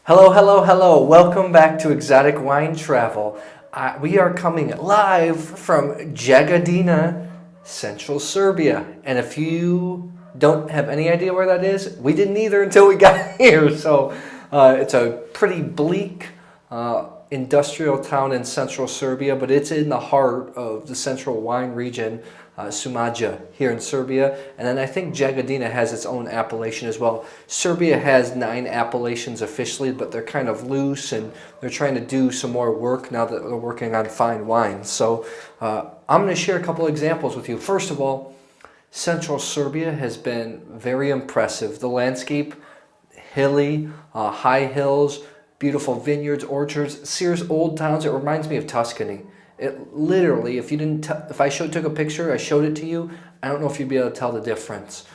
Hello, hello, hello. Welcome back to Exotic Wine Travel. We are coming live from Jagodina, central Serbia. And if you don't have any idea where that is, we didn't either until we got here. So it's a pretty bleak industrial town in central Serbia, but it's in the heart of the central wine region, Šumadija, here in Serbia. And then I think Jagodina has its own appellation as well. Serbia has 9 appellations officially, but they're kind of loose and they're trying to do some more work now that they're working on fine wines. So I'm going to share a couple examples with you. First of all, central Serbia has been very impressive. The landscape, hilly, high hills, beautiful vineyards, orchards, Sears old towns. It reminds me of Tuscany. It literally, if you didn't, if I took a picture, I showed it to you, I don't know if you'd be able to tell the difference.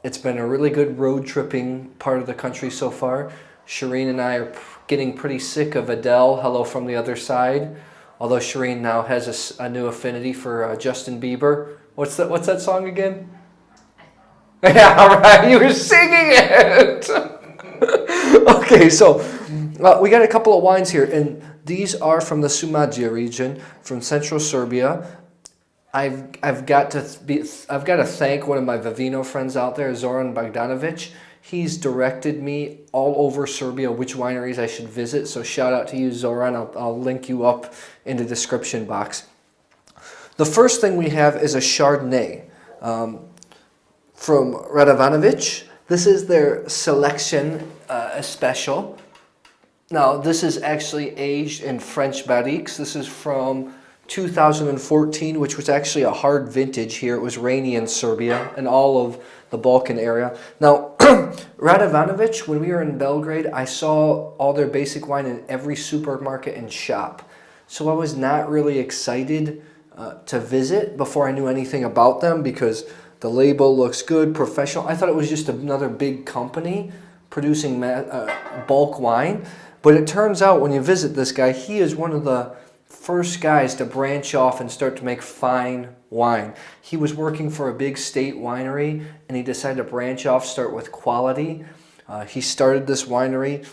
It's been a really good road tripping part of the country so far. Shireen and I are getting pretty sick of Adele, Hello from the Other Side. Although Shireen now has a new affinity for Justin Bieber. What's that song again? Yeah, right. You were singing it. Okay, so we got a couple of wines here, and these are from the Šumadija region, from central Serbia. I've got to thank one of my Vivino friends out there, Zoran Bogdanović. He's directed me all over Serbia which wineries I should visit. So shout out to you, Zoran. I'll link you up in the description box. The first thing we have is a Chardonnay from Radovanović. This is their selection special. Now, this is actually aged in French barriques. This is from 2014, which was actually a hard vintage here. It was rainy in Serbia and all of the Balkan area. Now, Radovanović, when we were in Belgrade, I saw all their basic wine in every supermarket and shop. So I was not really excited to visit before I knew anything about them because the label looks good, professional. I thought it was just another big company producing bulk wine. But it turns out when you visit this guy, he is one of the first guys to branch off and start to make fine wine. He was working for a big state winery and he decided to branch off, start with quality. He started this winery.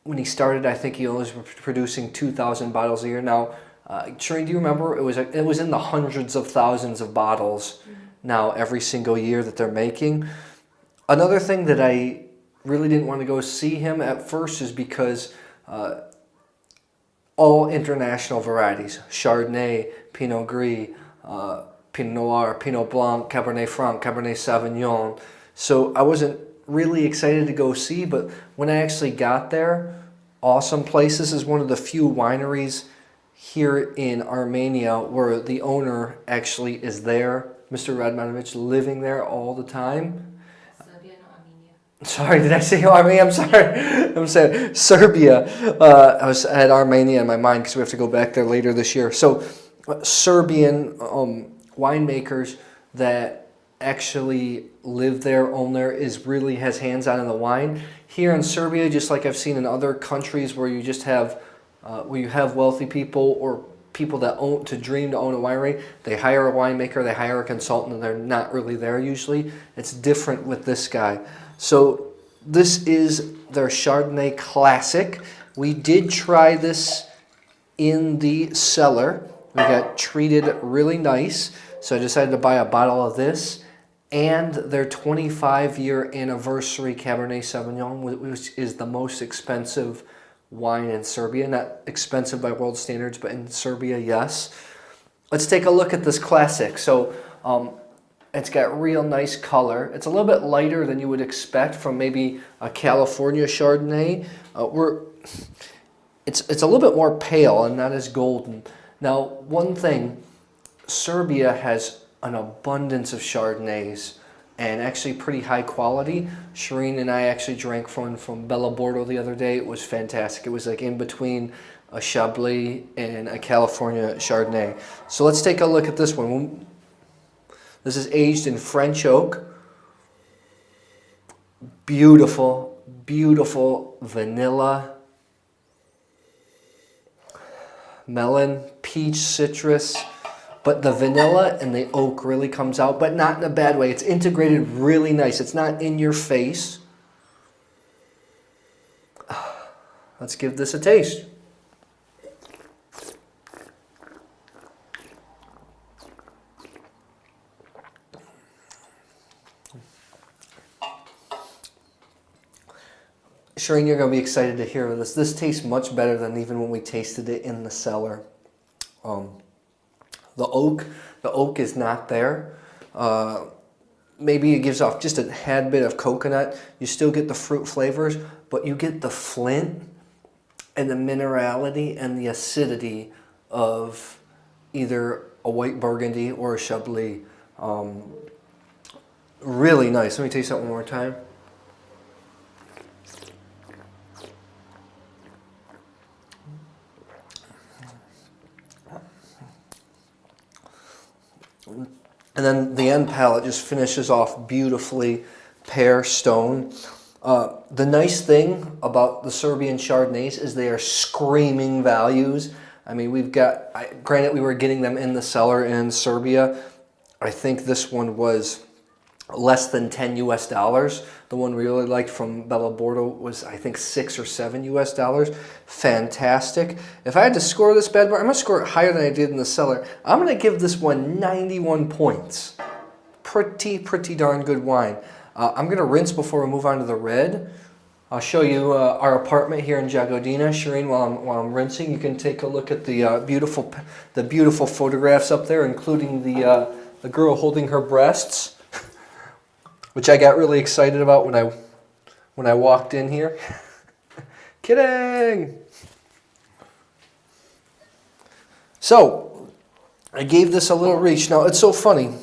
When he started, I think he was producing 2,000 bottles a year. Now, Shireen, do you remember? It was in the hundreds of thousands of bottles now every single year that they're making. Another thing that I really didn't want to go see him at first is because all international varieties, Chardonnay, Pinot Gris, Pinot Noir, Pinot Blanc, Cabernet Franc, Cabernet Sauvignon. So I wasn't really excited to go see, but when I actually got there, awesome place. This is one of the few wineries here in Armenia where the owner actually is there, Mr. Radovanović, living there all the time. Sorry, did I say Armenia? I'm sorry. I'm saying Serbia. I had Armenia in my mind because we have to go back there later this year. So Serbian winemakers that actually live there, own there, really has hands-on in the wine. Here in Serbia, just like I've seen in other countries where you just have wealthy people or people that dream to own a winery, they hire a winemaker, they hire a consultant, and they're not really there usually. It's different with this guy. So this is their Chardonnay Classic. We did try this in the cellar. We got treated really nice. So I decided to buy a bottle of this and their 25-year anniversary Cabernet Sauvignon, which is the most expensive wine in Serbia. Not expensive by world standards, but in Serbia, yes. Let's take a look at this Classic. So it's got real nice color. It's a little bit lighter than you would expect from maybe a California Chardonnay. It's a little bit more pale and not as golden. Now, one thing, Serbia has an abundance of Chardonnays and actually pretty high quality. Shireen and I actually drank one from Bella Bordo the other day. It was fantastic. It was like in between a Chablis and a California Chardonnay. So let's take a look at this one. This is aged in French oak. Beautiful, beautiful vanilla, melon, peach, citrus. But the vanilla and the oak really comes out, but not in a bad way. It's integrated really nice. It's not in your face. Let's give this a taste. Shireen, you're going to be excited to hear this. This tastes much better than even when we tasted it in the cellar. The oak is not there. Maybe it gives off just a tad bit of coconut. You still get the fruit flavors, but you get the flint and the minerality and the acidity of either a white Burgundy or a Chablis. Really nice. Let me taste that one more time. And then the end palate just finishes off beautifully, pear, stone. The nice thing about the Serbian Chardonnays is they are screaming values. I mean, we've got, granted we were getting them in the cellar in Serbia. I think this one was less than 10 US dollars. The one we really liked from Bella Bordo was, I think, 6 or 7 US dollars. Fantastic. If I had to score this bad boy, I'm going to score it higher than I did in the cellar. I'm going to give this one 91 points. Pretty darn good wine. I'm going to rinse before we move on to the red. I'll show you our apartment here in Jagodina. Shireen, while I'm rinsing, you can take a look at the beautiful photographs up there, including the girl holding her breasts, which I got really excited about when I walked in here. Kidding! So, I gave this a little reach. Now, it's so funny.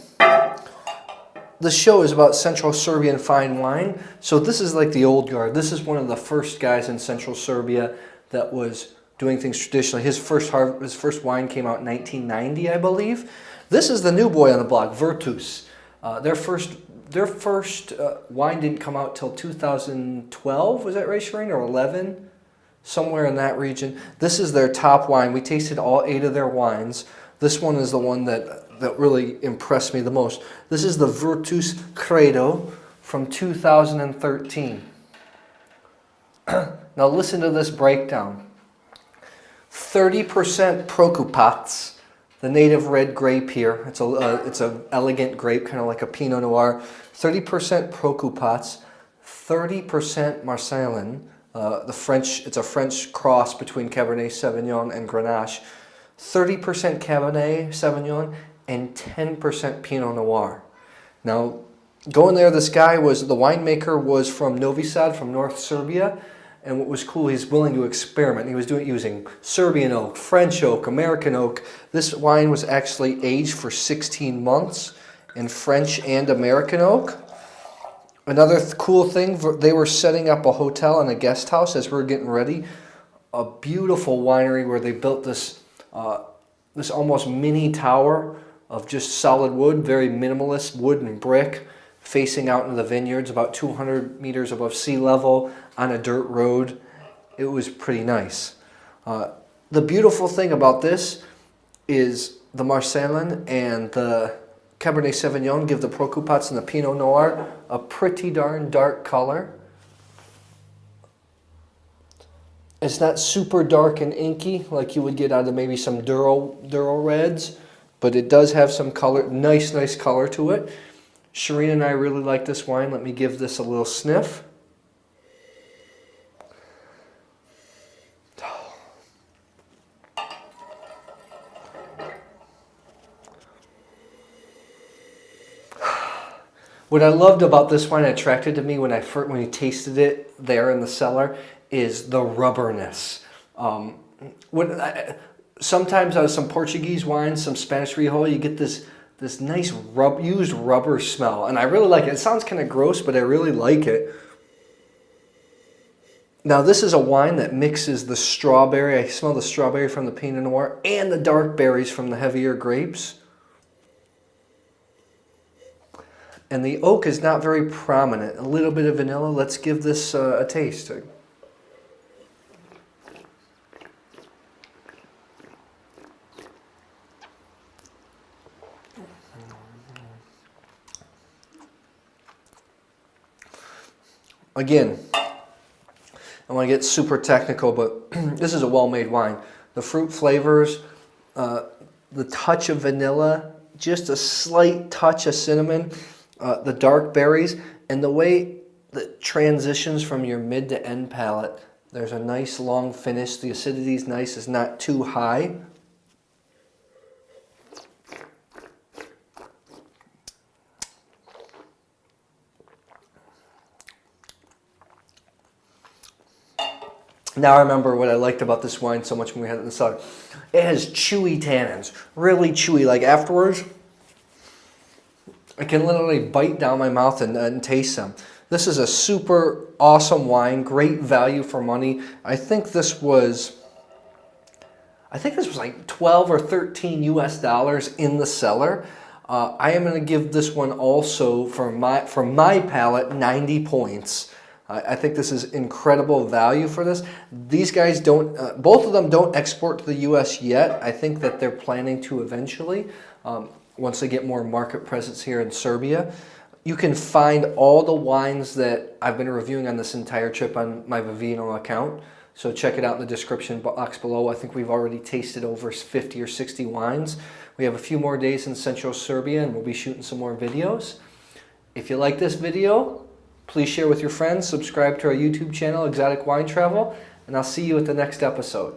The show is about Central Serbian fine wine, so this is like the old guard. This is one of the first guys in Central Serbia that was doing things traditionally. His first wine came out in 1990, I believe. This is the new boy on the block, Virtus. Their first wine didn't come out till 2012, was that right, Shireen, or 11? Somewhere in that region. This is their top wine. We tasted all 8 of their wines. This one is the one that really impressed me the most. This is the Virtus Credo from 2013. Now listen to this breakdown. 30% Prokupać, the native red grape here. It's an elegant grape, kind of like a Pinot Noir. 30% Prokupać, 30% Marselan. It's a French cross between Cabernet Sauvignon and Grenache. 30% Cabernet Sauvignon and 10% Pinot Noir. Now, going there, this guy the winemaker was from Novi Sad, from North Serbia, and what was cool, he's willing to experiment. He was using Serbian oak, French oak, American oak. This wine was actually aged for 16 months in French and American oak. Another cool thing, they were setting up a hotel and a guest house as we were getting ready. A beautiful winery where they built this almost mini tower of just solid wood, very minimalist wood and brick, facing out into the vineyards about 200 meters above sea level on a dirt road. It was pretty nice. The beautiful thing about this is the Marselan and the Cabernet Sauvignon give the Prokupać and the Pinot Noir a pretty darn dark color. It's not super dark and inky like you would get out of maybe some Duro reds, but it does have some color, nice color to it. Shireen and I really like this wine. Let me give this a little sniff. What I loved about this wine, attracted to me when we tasted it there in the cellar, is the rubberness. Sometimes out of some Portuguese wines, some Spanish Rioja, you get this nice used rubber smell, and I really like it. It sounds kind of gross, but I really like it. Now this is a wine that mixes the strawberry. I smell the strawberry from the Pinot Noir and the dark berries from the heavier grapes. And the oak is not very prominent. A little bit of vanilla. Let's give this a taste. Again, I want to get super technical, but this is a well-made wine. The fruit flavors, the touch of vanilla, just a slight touch of cinnamon, the dark berries, and the way that transitions from your mid to end palate. There's a nice long finish. The acidity is nice. It's not too high. Now I remember what I liked about this wine so much when we had it in the cellar. It has chewy tannins, really chewy. Like afterwards, I can literally bite down my mouth and taste them. This is a super awesome wine, great value for money. I think this was like 12 or 13 US dollars in the cellar. I am going to give this one also, for my palate, 90 points. I think this is incredible value for this. These guys don't, both of them don't export to the US yet. I think that they're planning to eventually, once they get more market presence here in Serbia. You can find all the wines that I've been reviewing on this entire trip on my Vivino account. So check it out in the description box below. I think we've already tasted over 50 or 60 wines. We have a few more days in Central Serbia and we'll be shooting some more videos. If you like this video, please share with your friends, subscribe to our YouTube channel, Exotic Wine Travel, and I'll see you at the next episode.